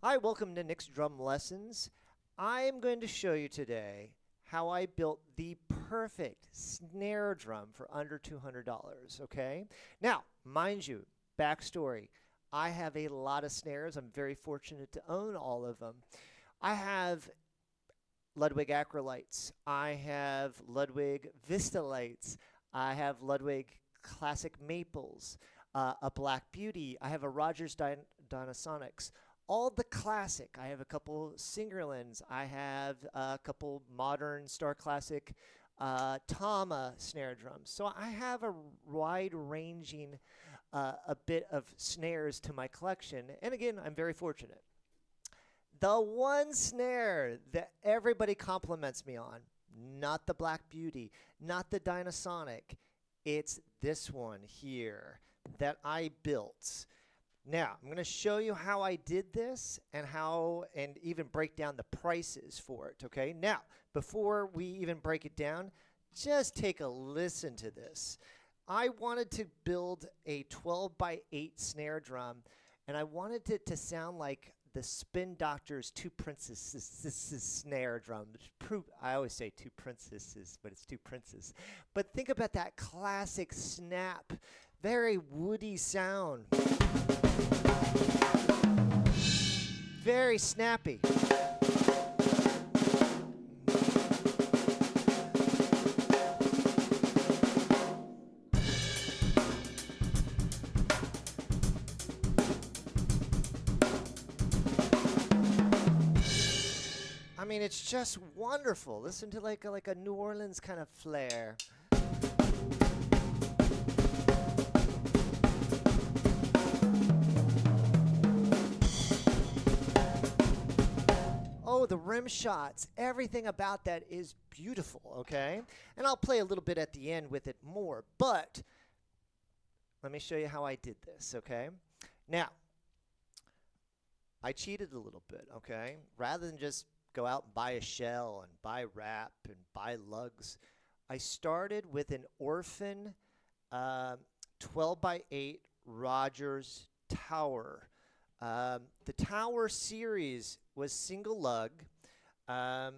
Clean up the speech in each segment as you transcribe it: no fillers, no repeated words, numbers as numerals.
Hi, welcome to Nick's Drum Lessons. I am going to show you today how I built the perfect snare drum for under $200, okay? Now, mind you, backstory, I have a lot of snares. I'm very fortunate to own all of them. I have Ludwig Acrolites. I have Ludwig Vistalites. I have Ludwig Classic Maples, a Black Beauty. I have a Rogers Dynasonics. All the classic. I have a couple Singerlins. I have a couple modern Star Classic Tama snare drums. So I have a wide-ranging a bit of snares to my collection. And again, I'm very fortunate. The one snare that everybody compliments me on, not the Black Beauty, not the Dynasonic, it's this one here that I built. Now, I'm going to show you how I did this and even break down the prices for it, okay? Now, before we even break it down, just take a listen to this. I wanted to build a 12 by 8 snare drum, and I wanted it to sound like the Spin Doctor's Two Princesses snare drum. I always say two princesses, but it's two princes. But think about that classic snap, very woody sound. Very snappy. I mean, it's just wonderful. Listen to like a New Orleans kind of flair. Oh, the rim shots, everything about that is beautiful, okay? And I'll play a little bit at the end with it more, but let me show you how I did this, okay? Now, I cheated a little bit, okay? Rather than just go out and buy a shell and buy wrap and buy lugs, I started with an Orphan 12 by 8 Rogers Tower. The Tower series was single lug, and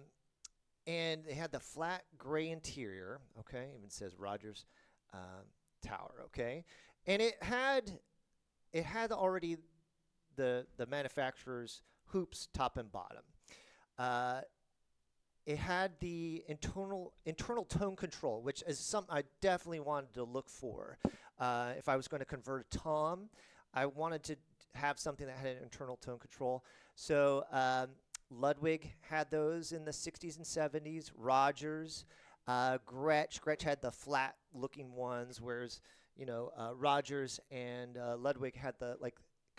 it had the flat gray interior, okay? Even says Rogers Tower, okay? And it had already the manufacturer's hoops top and bottom. It had the internal tone control, which is something I definitely wanted to look for. If I was going to convert a tom, I wanted to have something that had an internal tone control. So Ludwig had those in the 60s and 70s. Rogers, Gretsch had the flat-looking ones, whereas Rogers and Ludwig had the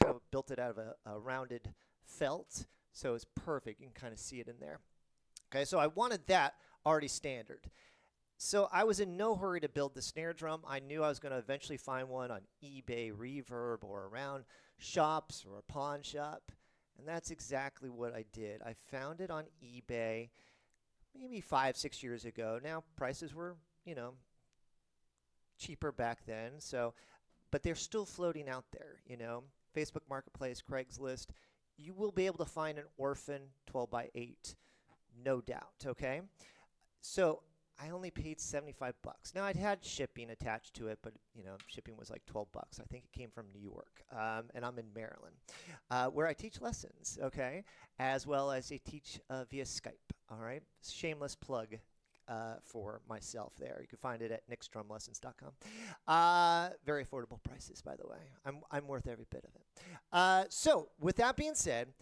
kind of built it out of a rounded felt. So it's perfect. You can kind of see it in there. Okay, so I wanted that already standard. So I was in no hurry to build the snare drum. I knew I was going to eventually find one on eBay, Reverb, or around shops or a pawn shop. And that's exactly what I did. I found it on eBay maybe 5-6 years ago. Now prices were, cheaper back then. But they're still floating out there, Facebook Marketplace, Craigslist. You will be able to find an Orphan 12 by 8, no doubt, okay? So I only paid 75 bucks. Now, I'd had shipping attached to it, but, shipping was like 12 bucks. I think it came from New York, and I'm in Maryland, where I teach lessons, okay, as well as I teach via Skype, all right? Shameless plug for myself there. You can find it at nicksdrumlessons.com. Very affordable prices, by the way. I'm worth every bit of it. So, with that being said,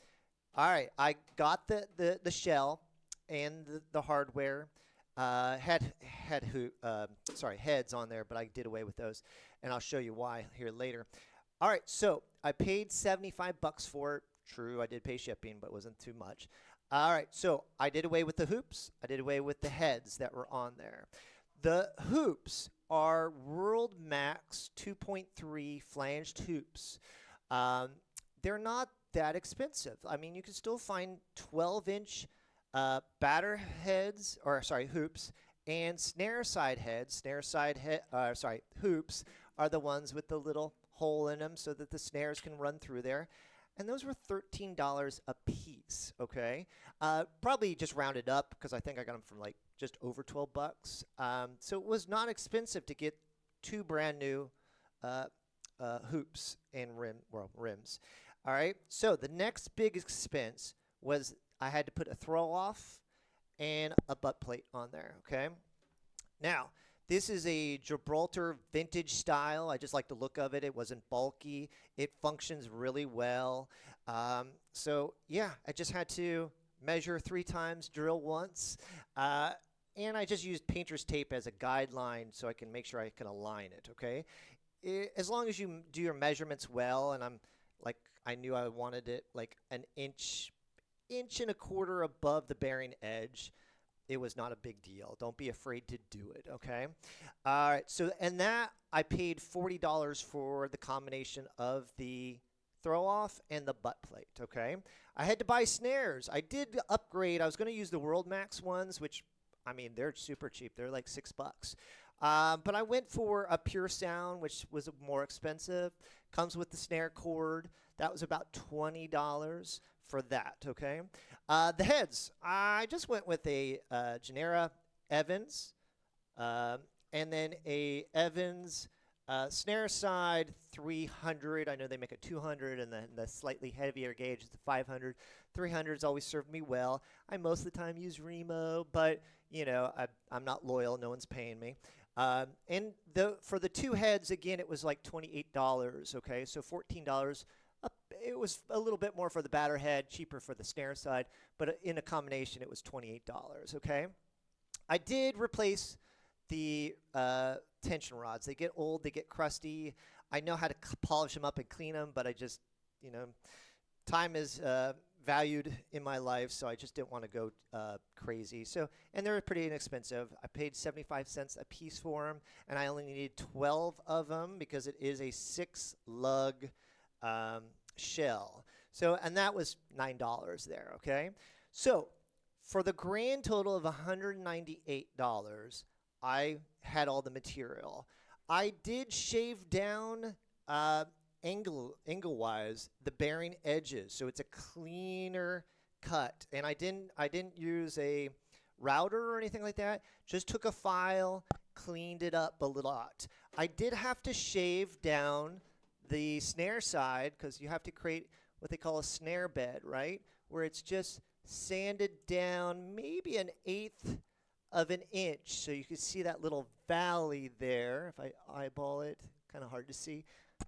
all right, I got the shell and the hardware. Heads on there, but I did away with those, and I'll show you why here later. All right, so I paid 75 bucks for it. True, I did pay shipping, but it wasn't too much. All right, so I did away with the hoops. I did away with the heads that were on there. The hoops are World Max 2.3 flanged hoops. They're not that expensive. I mean, you can still find 12-inch batter heads, hoops, and snare side heads. Hoops are the ones with the little hole in them so that the snares can run through there. and those were $13 a piece, okay? Probably just rounded up because I think I got them from like just over 12 bucks. So it was not expensive to get two brand new hoops and rims. All right, so the next big expense was I had to put a throw off and a butt plate on there, okay? Now, this is a Gibraltar vintage style. I just like the look of it. It wasn't bulky. It functions really well. So yeah, I just had to measure 3 times, drill once, and I just used painter's tape as a guideline so I can make sure I can align it, okay? As long as you do your measurements well, and I knew I wanted it like an inch and a quarter above the bearing edge, it was not a big deal. Don't be afraid to do it, okay? All right, so, and that, I paid $40 for the combination of the throw-off and the butt plate, okay? I had to buy snares. I did upgrade. I was going to use the World Max ones, which, I mean, they're super cheap. They're like $6. But I went for a Pure Sound, which was more expensive. Comes with the snare cord. That was about $20 for that, okay? The heads, I just went with a Genera Evans, and then a Evans snare side 300. I know they make a 200, and then the slightly heavier gauge is the 500. 300s always served me well. I most of the time use Remo, but you know, I'm not loyal. No one's paying me. And for the two heads, again, it was like $28, okay? So $14. It was a little bit more for the batter head, cheaper for the snare side, but in a combination, it was $28, okay? I did replace the tension rods. They get old, they get crusty. I know how to polish them up and clean them, but I just, you know, time is valued in my life, so I just didn't want to go crazy. So, and they're pretty inexpensive. I paid 75 cents a piece for them, and I only needed 12 of them because it is a 6-lug shell. So, and that was $9 there, okay? So, for the grand total of $198, I had all the material. I did shave down angle-wise the bearing edges, so it's a cleaner cut. And I didn't use a router or anything like that. Just took a file, cleaned it up a lot. I did have to shave down the snare side because you have to create what they call a snare bed, right? Where it's just sanded down maybe 1/8 of an inch. So you can see that little valley there. If I eyeball it, kind of hard to see.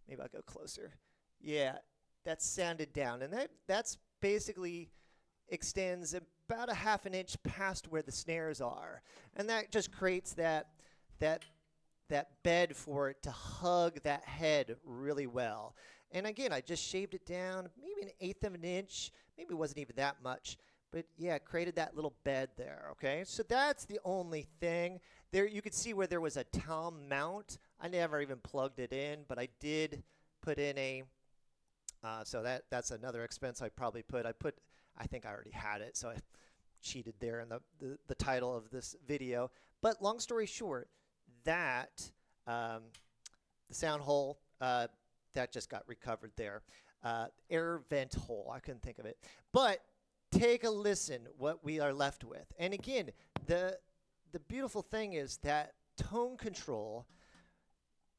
Maybe I'll go closer. Yeah, that's sanded down. And that's basically extends about 1/2 an inch past where the snares are. And that just creates that bed for it to hug that head really well. And again, I just shaved it down maybe 1/8 of an inch. Maybe it wasn't even that much. But yeah, created that little bed there, okay? So that's the only thing. There you could see where there was a tom mount. I never even plugged it in, but I did put in a, so that's another expense I probably put. I think I already had it, so I cheated there in the title of this video. But long story short, that, the sound hole, that just got recovered there. Air vent hole, I couldn't think of it. But take a listen what we are left with. And again, the beautiful thing is that tone control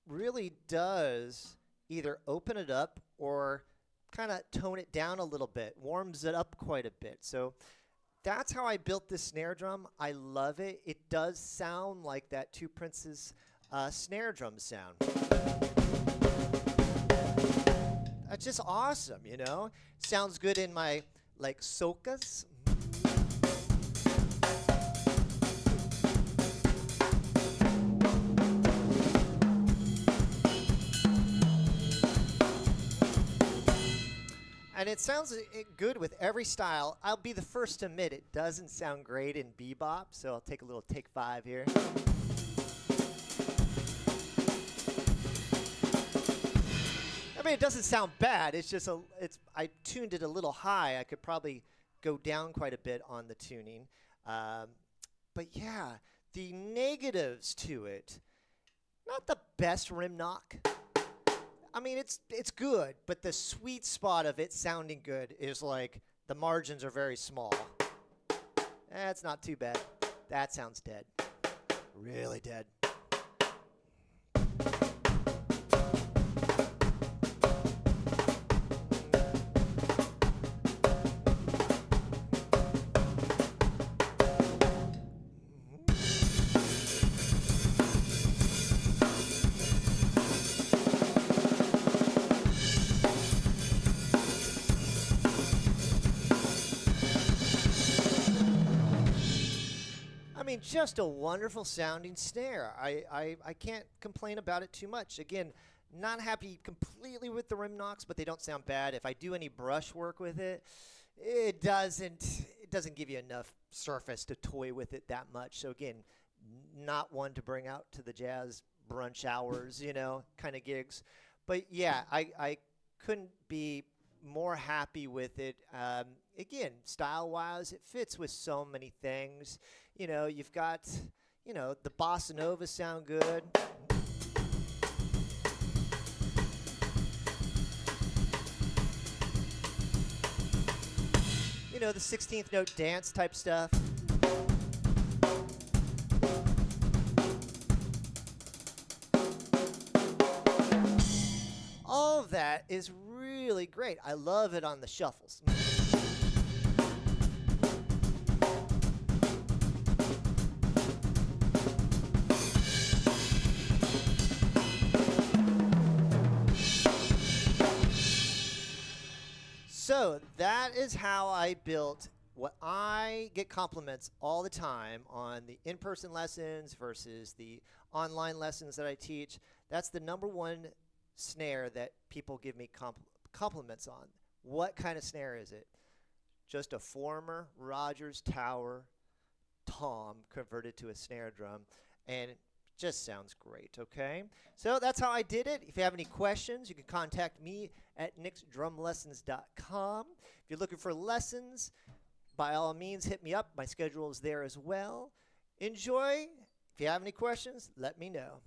really does either open it up or kind of tone it down a little bit, warms it up quite a bit. So that's how I built this snare drum. I love it. It does sound like that Two Princes snare drum sound. That's just awesome, you know? Sounds good in my like sokas. And it sounds good with every style. I'll be the first to admit it doesn't sound great in bebop, so I'll take a little take 5 here. I mean, it doesn't sound bad. It's just I tuned it a little high. I could probably go down quite a bit on the tuning. But yeah, the negatives to it, not the best rim knock. I mean, it's good, but the sweet spot of it sounding good is like the margins are very small. That's not too bad. That sounds dead. Really dead. I mean, just a wonderful sounding snare. I can't complain about it too much. Again, not happy completely with the rim knocks, but they don't sound bad. If I do any brush work with it, it doesn't give you enough surface to toy with it that much. So again, not one to bring out to the jazz brunch hours, kind of gigs. But yeah, I couldn't be more happy with it. Again, style-wise, it fits with so many things. You've got, the bossa nova sound good. The 16th note dance type stuff. All of that is really great. I love it on the shuffles. So that is how I built what I get compliments all the time on the in-person lessons versus the online lessons that I teach. That's the number one snare that people give me compliments on. What kind of snare is it? Just a former Rogers Tower tom converted to a snare drum, and it just sounds great, okay? So that's how I did it. If you have any questions, you can contact me at nicksdrumlessons.com. If you're looking for lessons, by all means, hit me up. My schedule is there as well. Enjoy. If you have any questions, let me know.